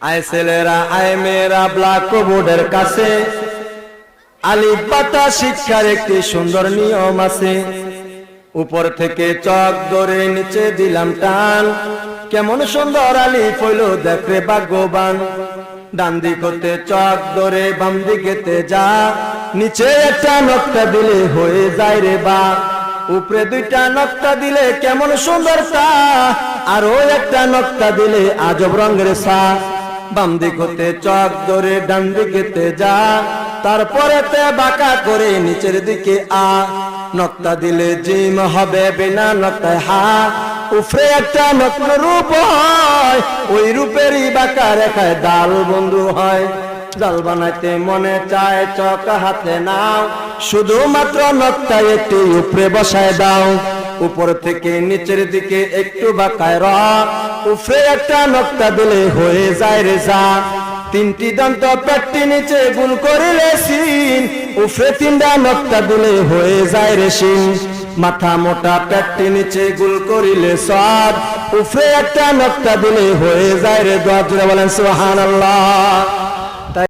আয় ছেলেরা আয় মেয়েরা ব্ল্যাকবোর্ডের কাছে আলিফ বাতা শিক্ষার একটি সুন্দর নিয়ম আছে। উপর থেকে চক ধরে নিচে দিলাম টান, কেমন সুন্দর আলিফ হইল দেখরে ভাগ্যবান। ডান দিক হতে চক ধরে বাম দিকেতে যা, নিচে একটা নকটা দিলে হয়ে যায় রে বা। উপরে দুইটা নকটা দিলে কেমন সুন্দর তা, আরো একটা নকটা দিলে আজব রঙের সা। বাম দিক হতে চক ধরে ডান দিকেতে যা, তারপরে তে বাঁকা করে নিচের দিকে আ। নকটা দিলে জিম হবে বিনা নকটায় হা। উপরে একটা নগ্ন রূপ হয়, ওই রূপেরই বাঁকা রেখায় ডাল বন্ধু হয়। ডাল বানাইতে মনে চায় চক হাতে নাও, শুধুমাত্র নকটা একটু উপরে বসায় দাও। উপর থেকে নিচের দিকে একটু বাঁকায় র, উপরে একটা নকটা দিলে হয়ে যায় রে যা। তিনটি দন্ত পেটটি নিচে গুল করিলে সিন, উপরে তিনটা নকটা দিলে হয়ে যায় রে শিন। মাথা মোটা পেটটি নিচে গুল করিলে সাদ, উপরে একটা নকটা দিলে হয়ে যায় রে দোয়া। বলেন সুবহানাল্লাহ।